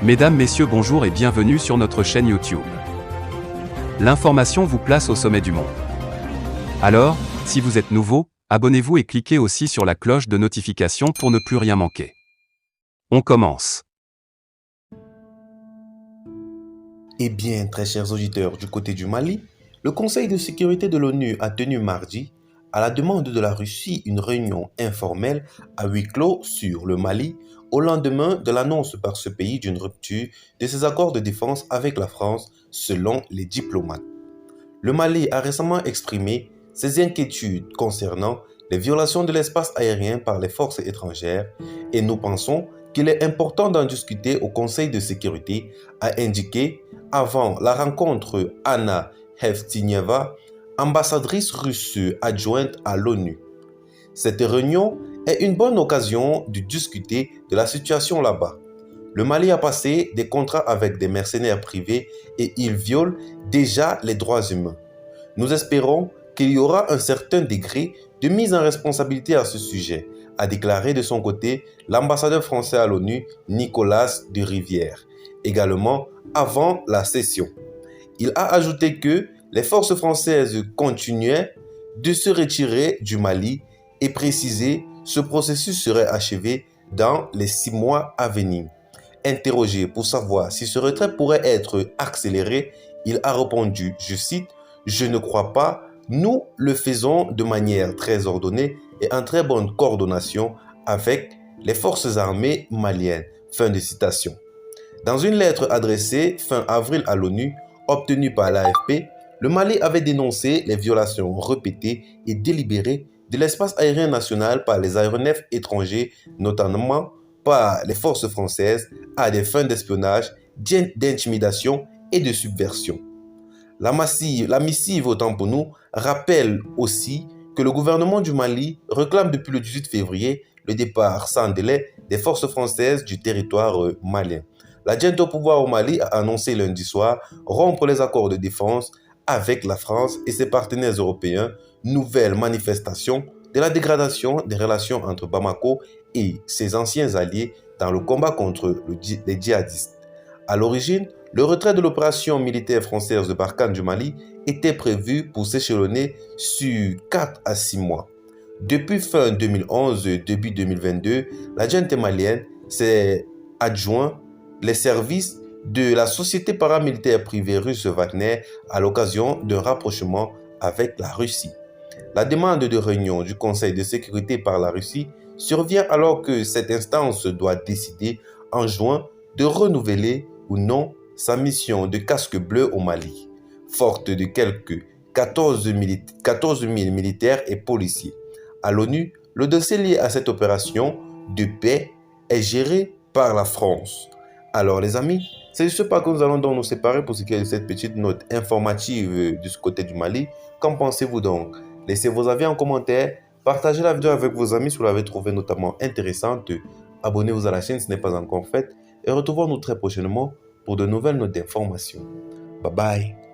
Mesdames, Messieurs, bonjour et bienvenue sur notre chaîne YouTube. L'information vous place au sommet du monde. Alors, si vous êtes nouveau, abonnez-vous et cliquez aussi sur la cloche de notification pour ne plus rien manquer. On commence. Eh bien, très chers auditeurs, du côté du Mali, le Conseil de sécurité de l'ONU a tenu mardi, à la demande de la Russie, une réunion informelle à huis clos sur le Mali, au lendemain de l'annonce par ce pays d'une rupture de ses accords de défense avec la France, selon les diplomates. Le Mali a récemment exprimé ses inquiétudes concernant les violations de l'espace aérien par les forces étrangères et nous pensons qu'il est important d'en discuter au Conseil de sécurité, a indiqué avant la rencontre Anna Evtinieva, ambassadrice russe adjointe à l'ONU. Cette réunion est une bonne occasion de discuter de la situation là-bas. Le Mali a passé des contrats avec des mercenaires privés et il viole déjà les droits humains. Nous espérons qu'il y aura un certain degré de mise en responsabilité à ce sujet, a déclaré de son côté l'ambassadeur français à l'ONU, Nicolas de Rivière, également avant la session. Il a ajouté que les forces françaises continuaient de se retirer du Mali et précisé ce processus serait achevé dans les 6 mois à venir. Interrogé pour savoir si ce retrait pourrait être accéléré, il a répondu, je cite, « Je ne crois pas, nous le faisons de manière très ordonnée et en très bonne coordination avec les forces armées maliennes. » Fin de citation. Dans une lettre adressée fin avril à l'ONU, obtenue par l'AFP, le Mali avait dénoncé les violations répétées et délibérées de l'espace aérien national par les aéronefs étrangers, notamment par les forces françaises, à des fins d'espionnage, d'intimidation et de subversion. La missive, autant pour nous, rappelle aussi que le gouvernement du Mali réclame depuis le 18 février le départ sans délai des forces françaises du territoire malien. L'adjoint au pouvoir au Mali a annoncé lundi soir rompre les accords de défense avec la France et ses partenaires européens, nouvelle manifestation de la dégradation des relations entre Bamako et ses anciens alliés dans le combat contre les djihadistes. À l'origine, le retrait de l'opération militaire française de Barkhane du Mali était prévu pour s'échelonner sur 4 à 6 mois. Depuis fin 2011, début 2022, la junte malienne s'est adjoint les services de la société paramilitaire privée russe Wagner à l'occasion d'un rapprochement avec la Russie. La demande de réunion du Conseil de sécurité par la Russie survient alors que cette instance doit décider en juin de renouveler ou non sa mission de casque bleu au Mali, forte de quelques 14 000 militaires et policiers. À l'ONU, le dossier lié à cette opération de paix est géré par la France. Alors les amis, c'est de ce pas que nous allons donc nous séparer pour ce qui est de cette petite note informative de ce côté du Mali. Qu'en pensez-vous donc? Laissez vos avis en commentaire, partagez la vidéo avec vos amis si vous l'avez trouvée notamment intéressante. Abonnez-vous à la chaîne si ce n'est pas encore fait et retrouvons-nous très prochainement pour de nouvelles notes d'information. Bye bye.